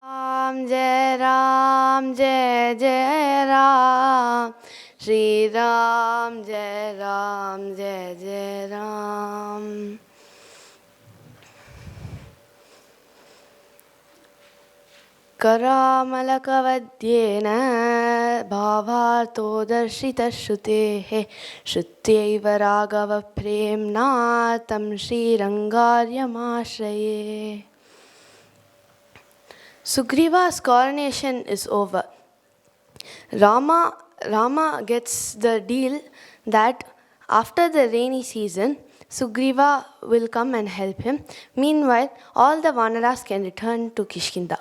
Ram, Jai Jai Ram. Shri Ram, Jai Jai Ram. Karamalakavadyena bhavarto darshita shrutehe shrutyaiva raghava premna tam shri rangaryamashraye. Sugriva's coronation is over. Rama gets the deal that after the rainy season, Sugriva will come and help him. Meanwhile, all the Vanaras can return to Kishkinda.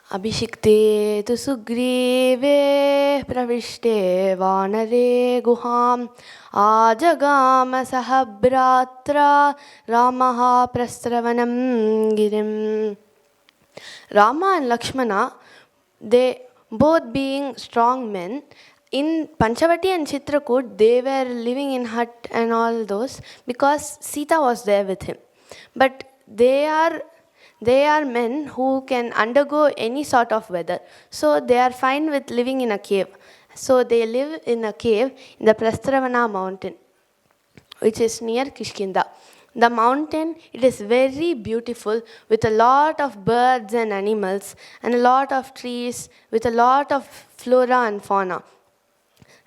Abhishikte tu Sugrive pravishte Vanare guham ajagama sahabratra Ramaha Prasravanam girim. Rama and Lakshmana, they both being strong men, in Panchavati and Chitrakoot, they were living in hut and all those because Sita was there with him. But they are men who can undergo any sort of weather. So they are fine with living in a cave. So they live in a cave in the Prasravana mountain, which is near Kishkinda. The mountain, it is very beautiful with a lot of birds and animals and a lot of trees with a lot of flora and fauna.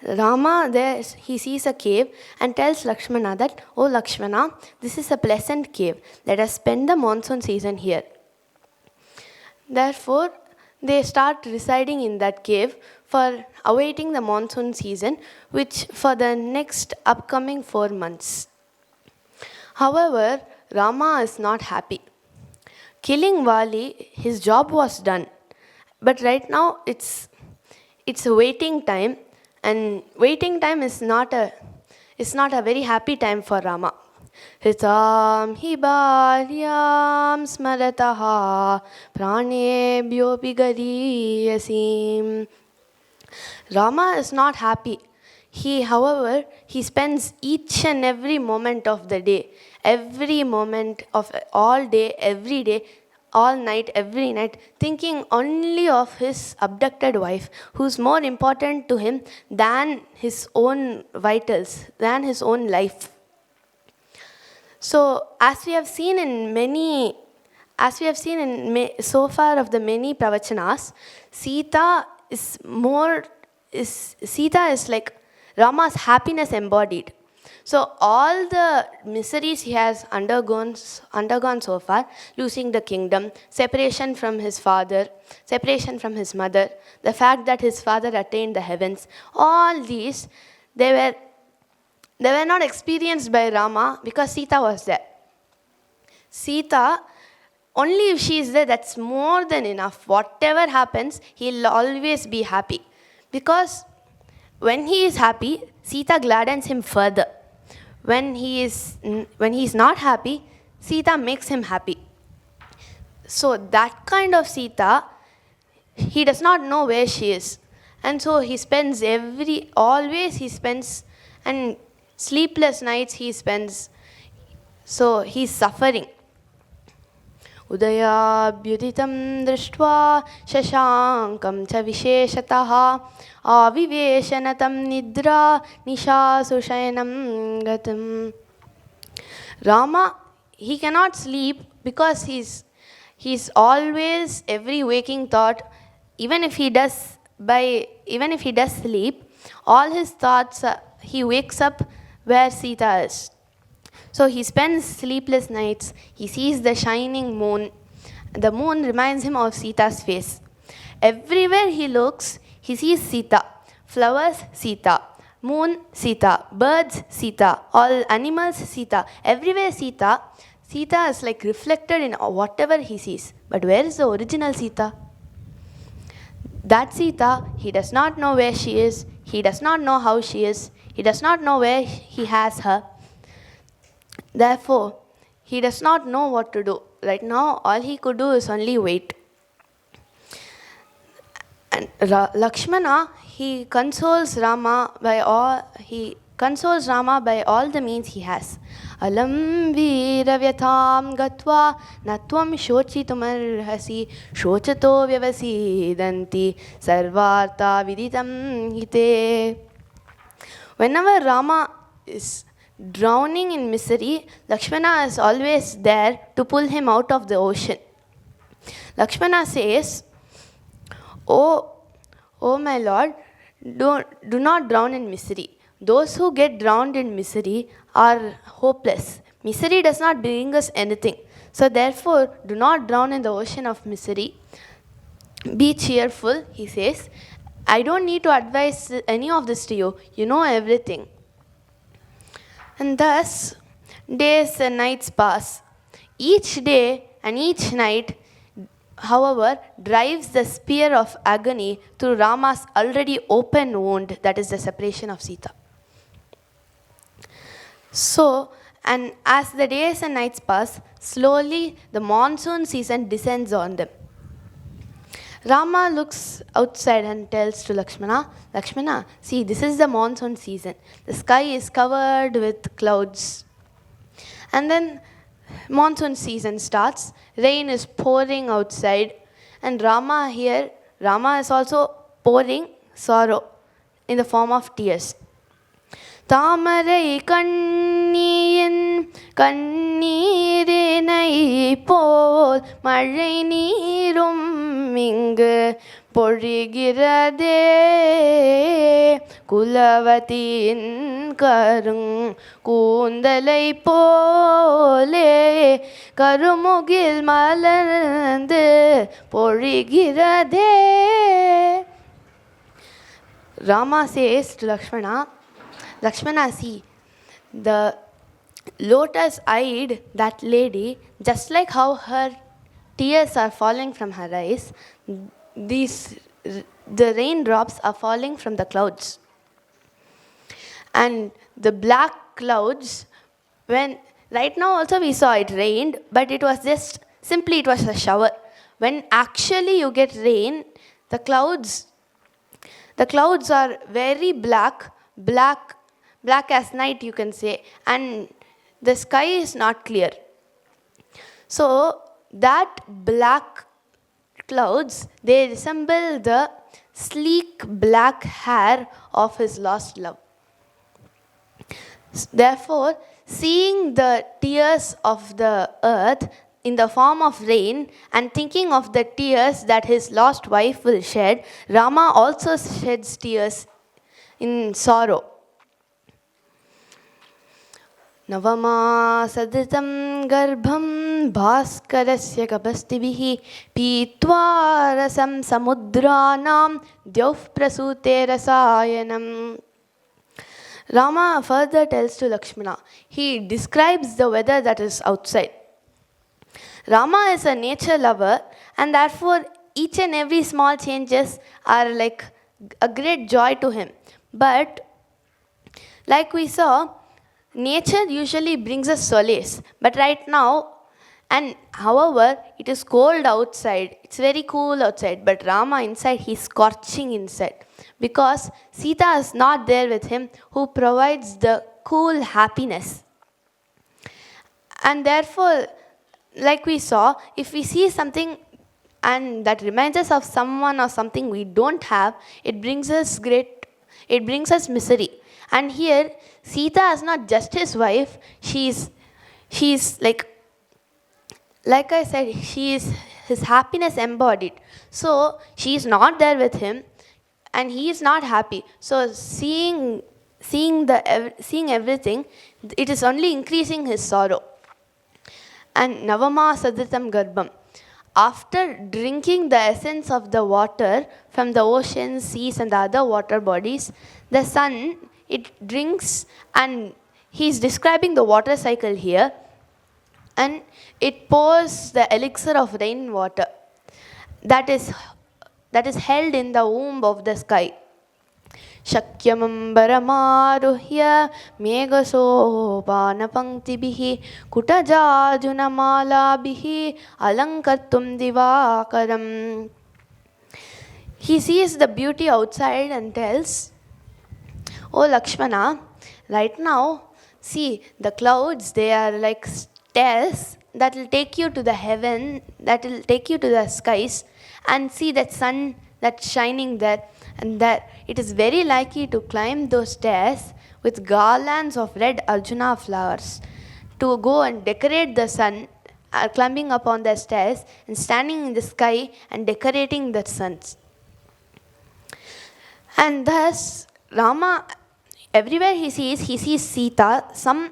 Rama there, he sees a cave and tells Lakshmana that, "Oh Lakshmana, this is a pleasant cave. Let us spend the monsoon season here." Therefore, they start residing in that cave for awaiting the monsoon season, which for the next upcoming 4 months. However, Rama is not happy. Killing Vali, his job was done. But right now it's a waiting time, and waiting time is not a very happy time for Rama. Hitam hi bharyam smarataha pranebhyopi gariyasim. Rama is not happy. However, he spends each and every moment of the day, every moment of all day, every day, all night, every night, thinking only of his abducted wife, who's more important to him than his own vitals, than his own life. So, as we have seen so far of the many pravachanas, Sita is like Rama's happiness embodied. So all the miseries he has undergone so far, losing the kingdom, separation from his father, separation from his mother, the fact that his father attained the heavens, all these, they were not experienced by Rama because Sita was there. Sita, only if she is there, that's more than enough. Whatever happens, he'll always be happy. Because when he is happy, Sita gladdens him further. When he is not happy, Sita makes him happy. So that kind of Sita, he does not know where she is. And so he spends and sleepless nights he spends. So he's suffering. Udayabhyuditam drishtva shashankam cha visheshataha aviveshanatam nidra nishasu shayanam gatam. Rama, he cannot sleep because he's always every waking thought. Even if he does sleep, all his thoughts, he wakes up where Sita is. So he spends sleepless nights. He sees the shining moon. The moon reminds him of Sita's face. Everywhere he looks, he sees Sita. Flowers, Sita. Moon, Sita. Birds, Sita. All animals, Sita. Everywhere Sita. Sita is like reflected in whatever he sees. But where is the original Sita? That Sita, he does not know where she is. He does not know how she is. He does not know where he has her. Therefore, he does not know what to do. Right now, all he could do is only wait. And Lakshmana, he consoles Rama by all the means he has. alam veeravyatham gatva natvam shochitumarhasi shochato vyavasidanti sarvartha viditam hite. Whenever Rama is drowning in misery, Lakshmana is always there to pull him out of the ocean. Lakshmana says, Oh my Lord, do not drown in misery. Those who get drowned in misery are hopeless. Misery does not bring us anything. So therefore, do not drown in the ocean of misery. Be cheerful, he says. I don't need to advise any of this to you. You know everything. And thus, days and nights pass. Each day and each night, however, drives the spear of agony through Rama's already open wound, that is the separation of Sita. So, and as the days and nights pass, slowly the monsoon season descends on them. Rama looks outside and tells to Lakshmana, Lakshmana, see, this is the monsoon season. The sky is covered with clouds. And then monsoon season starts, rain is pouring outside, and Rama is also pouring sorrow in the form of tears. தாமரை கண்ணியின் கண்ணீரினை போல் மழை நீரும் இங்கு பொழிகிறதே குலவதியின் கருங் கூந்தலை போலே கருமுகில் மலர்ந்து பொழிகிறதே. Rama says to Lakshmana, Lakshmana, see, the lotus-eyed, that lady, just like how her tears are falling from her eyes, the raindrops are falling from the clouds. And the black clouds, right now also we saw it rained, but it was it was a shower. When actually you get rain, the clouds are very black as night, you can say, and the sky is not clear. So that black clouds, they resemble the sleek black hair of his lost love. Therefore, seeing the tears of the earth in the form of rain and thinking of the tears that his lost wife will shed, Rama also sheds tears in sorrow. Navama garbham bhaskarasya gabastibhi pitva rasam samudranam dyauf prasute rasayanam. Rama further tells to Lakshmana, he describes the weather that is outside. Rama is a nature lover, and therefore each and every small changes are like a great joy to him. But like we saw, nature usually brings us solace. But right now, and however, it is cold outside, it's very cool outside, but Rama inside, he's scorching inside. Because Sita is not there with him, who provides the cool happiness. And therefore, like we saw, if we see something and that reminds us of someone or something we don't have, it brings us misery. And here, Sita is not just his wife, she's like I said, she is his happiness embodied. So she is not there with him, and he is not happy. So seeing everything, it is only increasing his sorrow. And Navama Sadritam Garbham, after drinking the essence of the water from the oceans, seas and the other water bodies, the sun, it drinks, and he is describing the water cycle here, and it pours the elixir of rainwater that is held in the womb of the sky. Shakyamambaramaruhya meghasopanapanktibihi kutajajunamalabihi alankartum divakaram. He sees the beauty outside and tells, Oh Lakshmana, right now See, the clouds, they are like stairs that will take you to the heaven, that will take you to the skies, and see that sun that's shining there, and that it is very likely to climb those stairs with garlands of red Arjuna flowers to go and decorate the sun, climbing up on the stairs and standing in the sky and decorating the suns. And thus, Rama, everywhere he sees Sita. Some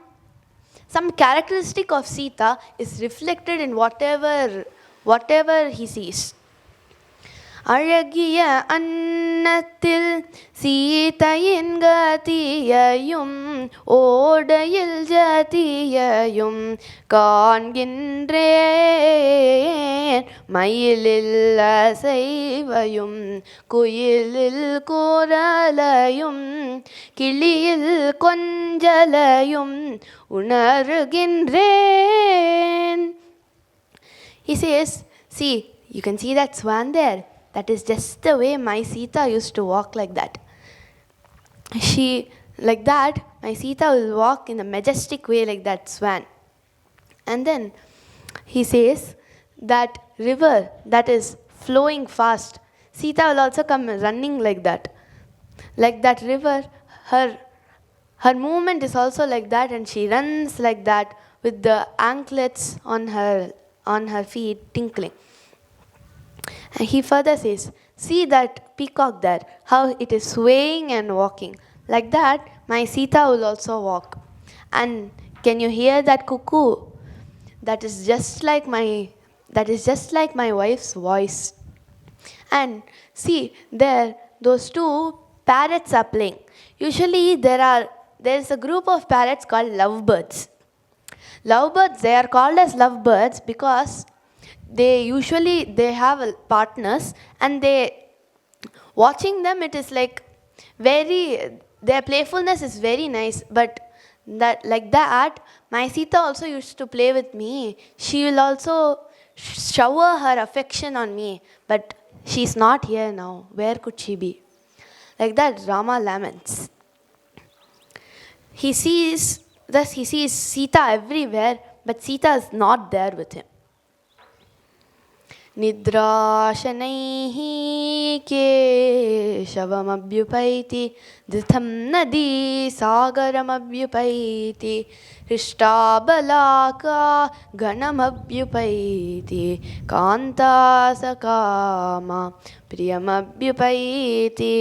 characteristic of Sita is reflected in whatever he sees. அழகிய அன்னத்தில் சீதையின் கதியையும் ஓடையில் ஜதியையும் காண்கின்றேன் மயிலில் அசைவையும் குயிலில் குரலையும் கிளியில் கொஞ்சலையும் உணர்கின்றேன். He says, see, you can see that swan there. That is just the way my Sita used to walk like that. Like that, my Sita will walk in a majestic way like that swan. And then he says that river that is flowing fast, Sita will also come running like that. Like that river, her movement is also like that, and she runs like that with the anklets on her feet tinkling. And he further says, see that peacock there, how it is swaying and walking. Like that, my Sita will also walk. And can you hear that cuckoo? That is just like my wife's voice. And see, there, those two parrots are playing. Usually there is a group of parrots called lovebirds. Lovebirds, they are called as lovebirds because they have partners, and watching them, it is like their playfulness is very nice. But like that, my Sita also used to play with me. She will also shower her affection on me, but she's not here now. Where could she be? Like that, Rama laments. He sees Sita everywhere, but Sita is not there with him. निद्राशनैः केशवमभ्युपैति धृतं नदी सागरमभ्युपैति हृष्टाबलाका गणमभ्युपैति कान्तासकामा प्रियमभ्युपैति.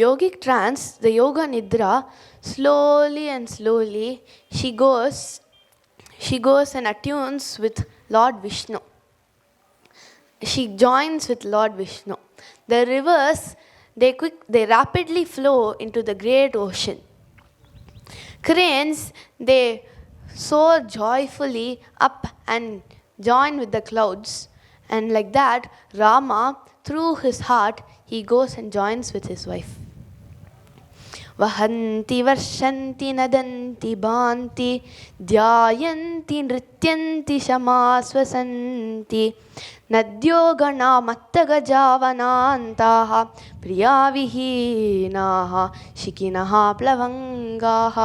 Yogic trance, the yoga nidra, slowly and slowly she goes and attunes with Lord Vishnu. She joins with Lord Vishnu. The rivers, they rapidly flow into the great ocean. Cranes, they soar joyfully up and join with the clouds. And like that, Rama, through his heart, he goes and joins with his wife. वहन्ति वर्षन्ति नदन्ति भान्ति ध्यायन्ति नृत्यन्ति शमाश्वसन्ति नद्यो गणा मत्तगजावनान्ताः प्रियाविहीनाः शिखिनः प्लवङ्गाः.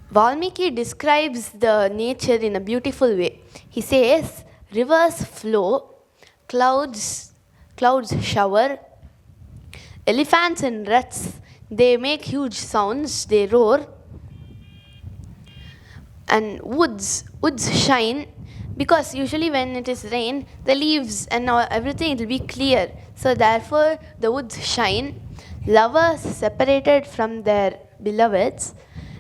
Valmiki describes the nature in a beautiful way. He says, rivers flow, clouds shower, elephants in ruts, they make huge sounds, they roar, and woods shine, because usually when it is rain, the leaves and everything, it will be clear. So therefore the woods shine. Lovers separated from their beloveds,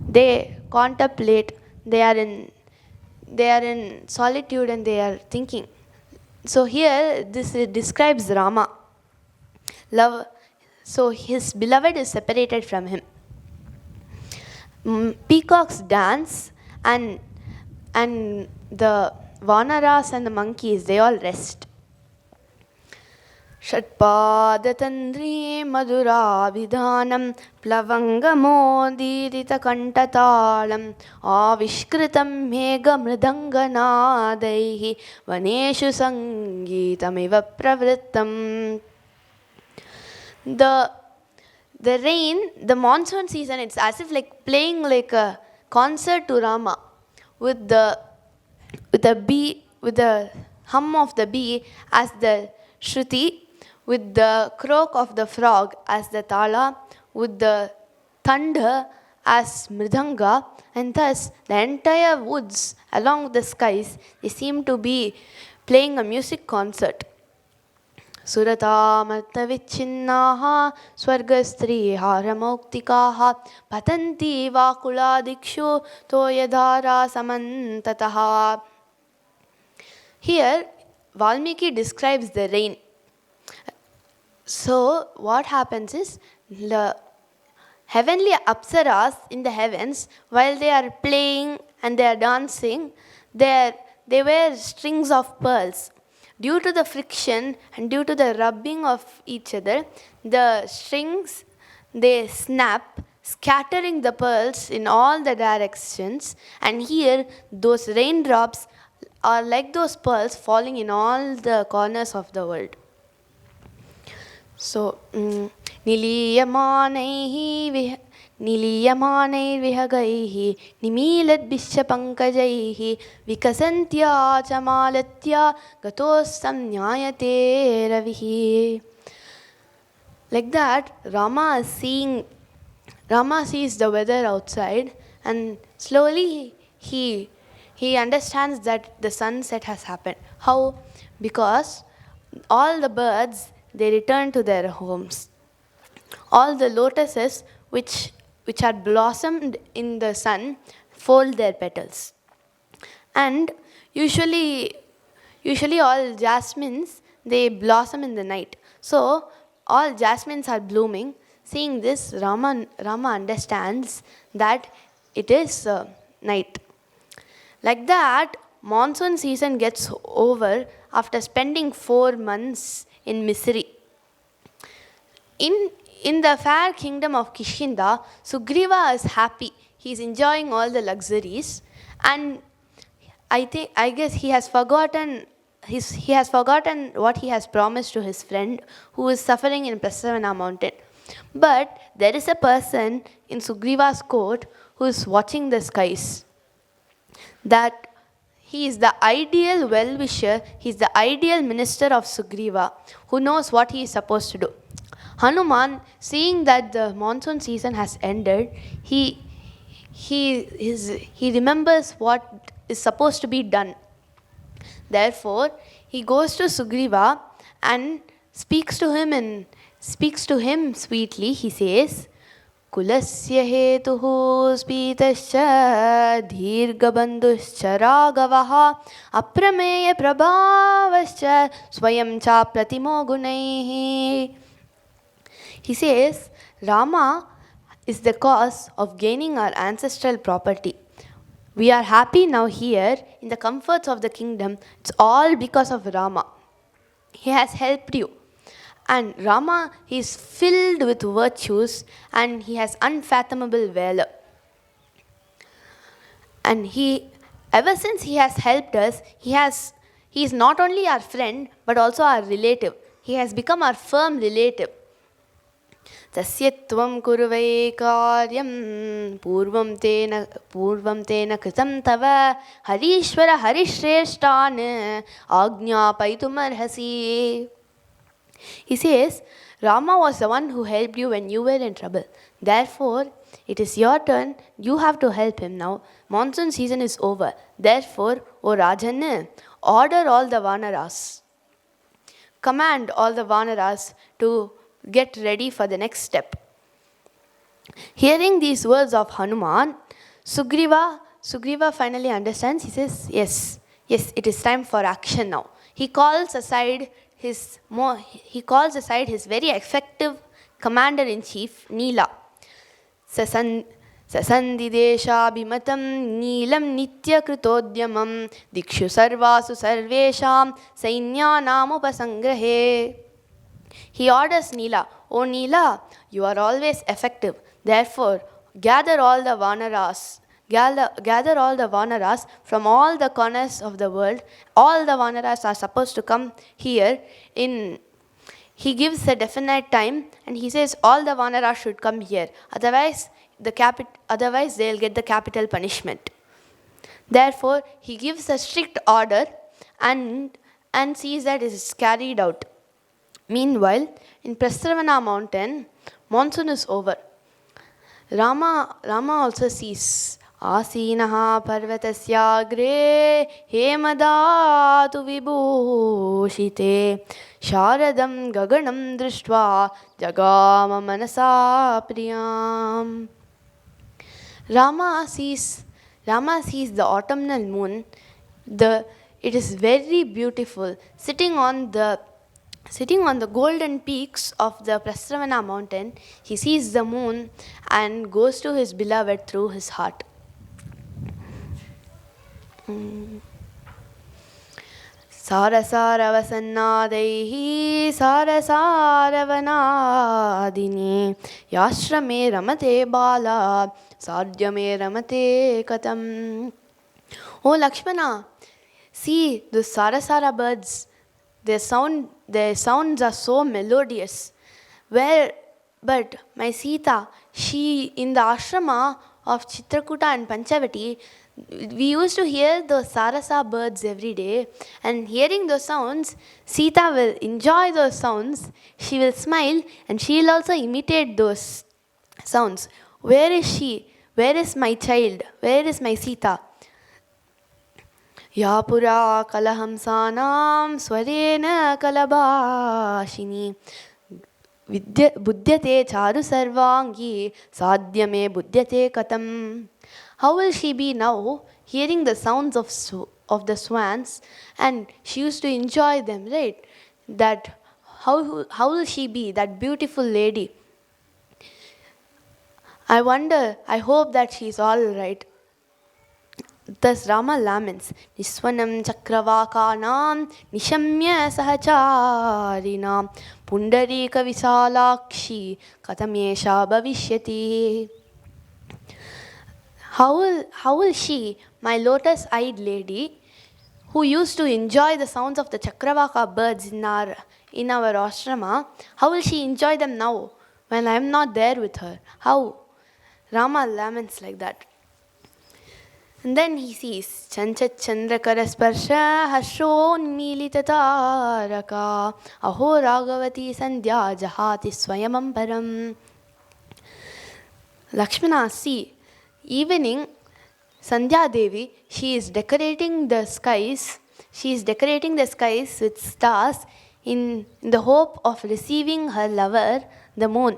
they contemplate, they are in solitude and they are thinking. So here this describes Rama. So his beloved is separated from him. Peacocks dance, and the vanaras and the monkeys, they all rest. Shatpadatandri maduravidhanam plavangamodiritakantatalam avishkritam mega mridanganaadaihi vaneshu sangeetamiva pravrittam. The The rain, the monsoon season, it's as if like playing like a concert to Rama with the bee, with the hum of the bee as the shruti, with the croak of the frog as the tala, with the thunder as mridanga, and thus the entire woods along with the skies, they seem to be playing a music concert. सुरतामर्तविच्छिन्नाः स्वर्गस्त्रीहारमौक्तिकाः पतन्ति वाकुलादिक्षु तोयधारासमन्ततः. Here, Valmiki describes the rain. So, what happens is, the heavenly apsaras in the heavens, while they are playing and they are dancing, they wear strings of pearls. Due to the friction and due to the rubbing of each other, the strings, they snap, scattering the pearls in all the directions. And here, those raindrops are like those pearls falling in all the corners of the world. So, निलीयमानैर्विहगैः निमीलद्भिश्चपङ्कजैः विकसन्त्या च मालत्या गतोस्तं न्यायते रविः. Like that, Rama sees the weather outside, and slowly he understands that the sunset has happened. How? Because all the birds, they return to their homes. All the lotuses which had blossomed in the sun fold their petals. And usually all jasmines, they blossom in the night. So all jasmines are blooming. Seeing this, Rama understands that it is night. Like that, monsoon season gets over after spending 4 months in misery. In the fair kingdom of Kishinda, Sugriva is happy. He is enjoying all the luxuries, and I guess he has forgotten what he has promised to his friend who is suffering in Prasraana mountain. But there is a person in Sugriva's court who is watching the skies. That he is the ideal well-wisher, he is the ideal minister of Sugriva, who knows what he is supposed to do. Hanuman, seeing that the monsoon season has ended, he remembers what is supposed to be done. Therefore, he goes to Sugriva and speaks to him sweetly. He says, Kulasya hetuhu spītascha dhīrgabandhuscha rāgavaha aprameya prabhavascha swayam cha pratimo gunaihi. He says, Rama is the cause of gaining our ancestral property. We are happy now here in the comforts of the kingdom. It's all because of Rama. He has helped you. And Rama, he is filled with virtues and he has unfathomable valor. And ever since he has helped us, he is not only our friend but also our relative. He has become our firm relative. Tasyatvam kurvai karyam purvam tena kritam tava harishvara harishreshtan ajñapaitum. He says, Rama was the one who helped you when you were in trouble. Therefore, it is your turn. You have to help him now. Monsoon season is over. Therefore, O Rajan, order all the Vanaras. Command all the Vanaras to get ready for the next step. Hearing these words of Hanuman, Sugriva finally understands. He says, yes, it is time for action now. He calls aside his very effective commander-in-chief, Nila. Sasandideshabhimatam Nilam Nitya Kritodyamam Dikshu Sarvasu Sarvesham Sainyanam Upasangrahe. He orders Nila, O Nila, you are always effective. Therefore, gather all the Vanaras from all the corners of the world. All the Vanaras are supposed to come here in he gives a definite time and he says all the Vanaras should come here. Otherwise they'll get the capital punishment. Therefore, he gives a strict order and sees that it is carried out. Meanwhile, in Prasraana mountain, monsoon is over. Rama also sees Asinaha parvatasyagre hemadatu vibhushite sharadam gaganam drishtva jagama manasa priyam. Rama sees the autumnal moon. It is very beautiful. Sitting on the golden peaks of the Prasraana mountain, he sees the moon and goes to his beloved through his heart. Sarasaravasannadehi sarasaravanadini yashrame ramate bala sarjame ramate katam. Oh Lakshmana, see the sarasara birds. Their sounds are so melodious. But my Sita, she in the ashrama of Chitrakuta and Panchavati, we used to hear those sarasa birds every day, and hearing those sounds, Sita will enjoy those sounds. She will smile and she will also imitate those sounds. Where is she? Where is my child? Where is my Sita? Yapura kalahamsanam swarena kalabashini buddhyate charu sarvangi sadhyame buddhyate katam. How will she be now, hearing the sounds of the swans, and she used to enjoy them, right? That how will she be, that beautiful lady? I hope that she is all right. Thus Rama laments, Niswanam Chakravakanam Nishamya Sahacharinam Pundarika Visalakshi Katamesha Bhavishyati. How will she, my lotus-eyed lady, who used to enjoy the sounds of the Chakravaka birds in our ashrama, how will she enjoy them now when I am not there with her? How? Rama laments like that. And then he sees Chanchat Chandrakara Sparsha Harshonmilita Taraka Aho Ragavati Sandhya Jahati Swayamamparam. Lakshmana, see, evening, Sandhya Devi, she is decorating the skies. She is decorating the skies with stars in the hope of receiving her lover, the moon.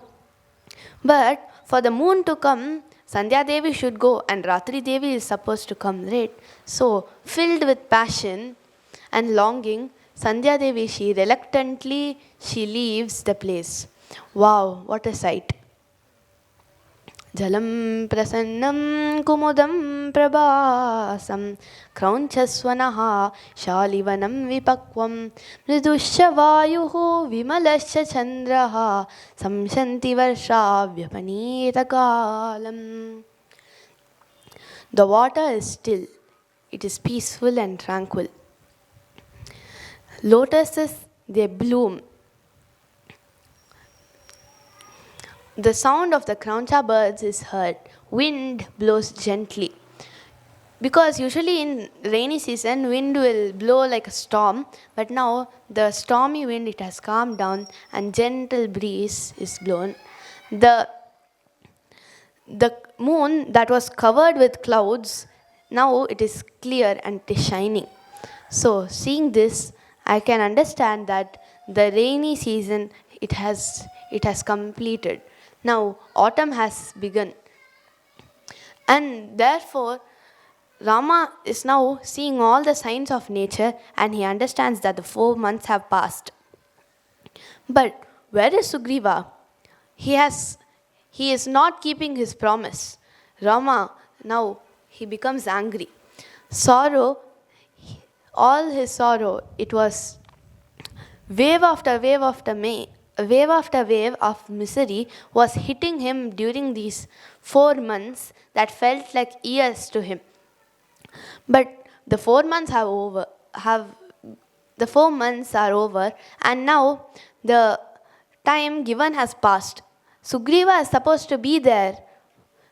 But for the moon to come, Sandhya Devi should go and Ratri Devi is supposed to come, right? So, filled with passion and longing, Sandhya Devi, she reluctantly, she leaves the place. Wow, what a sight. Jalam prasannam kumudam prabhasam kraunchasvanaha shalivanam vipakvam mridusya vayuhu vimalasya chandraha samshanti varsha vyapanita kalam. The water is still. It is peaceful and tranquil. Lotuses, they bloom. The sound of the Krauncha birds is heard. Wind blows gently. Because usually in rainy season, wind will blow like a storm. But now, the stormy wind, it has calmed down and gentle breeze is blown. The moon that was covered with clouds, now it is clear and it is shining. So, seeing this, I can understand that the rainy season, it has completed. Now, autumn has begun. And therefore, Rama is now seeing all the signs of nature and he understands that the 4 months have passed. But where is Sugriva? He is not keeping his promise. Rama, now he becomes angry. Sorrow, all his sorrow, it was wave after wave of misery was hitting him during these 4 months that felt like years to him. But the 4 months are over, and now the time given has passed. Sugriva is supposed to be there.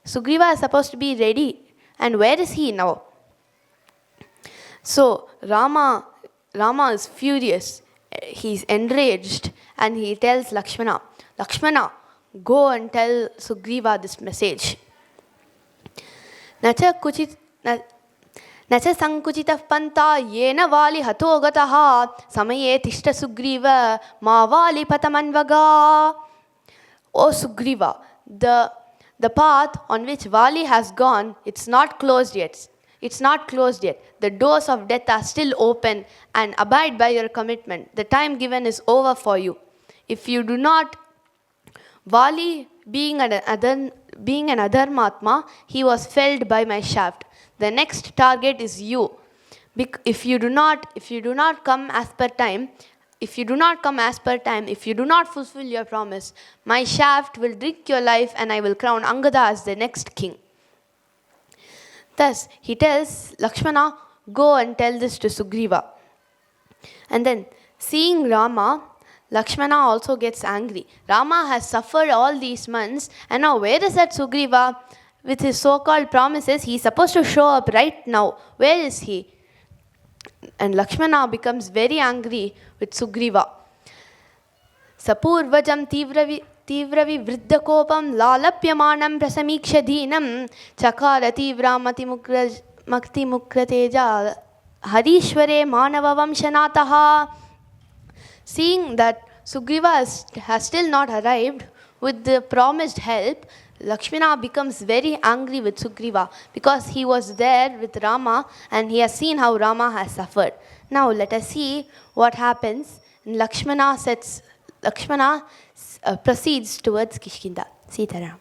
Sugriva is supposed to be ready. And where is he now? So Rama is furious. He's enraged and he tells Lakshmana, Lakshmana, go and tell Sugriva this message. Nacha sankuchitah panta yena vali hato gataha samaye tishta Sugriva ma vali patamanvaga. O Sugriva, the path on which Vali has gone, it's not closed yet. It's not closed yet. The doors of death are still open, and abide by your commitment. The time given is over for you. If you do not, Vali being an Adharmatma, he was felled by my shaft. The next target is you. If you do not come as per time, if you do not fulfill your promise, my shaft will drink your life and I will crown Angada as the next king. Thus, he tells Lakshmana, go and tell this to Sugriva. And then, seeing Rama, Lakshmana also gets angry. Rama has suffered all these months, and now where is that Sugriva? With his so-called promises, he is supposed to show up right now. Where is he? And Lakshmana becomes very angry with Sugriva. Sapurvajam tivravi vriddakopam lalapyamanam prasamikshadhinam chakara tivra makti mukrateja harishware manava vamshanataha. Seeing that Sugriva has still not arrived with the promised help, Lakshmana becomes very angry with Sugriva because he was there with Rama and he has seen how Rama has suffered. Now let us see what happens. Lakshmana proceeds towards Kishkinda. Sitaram.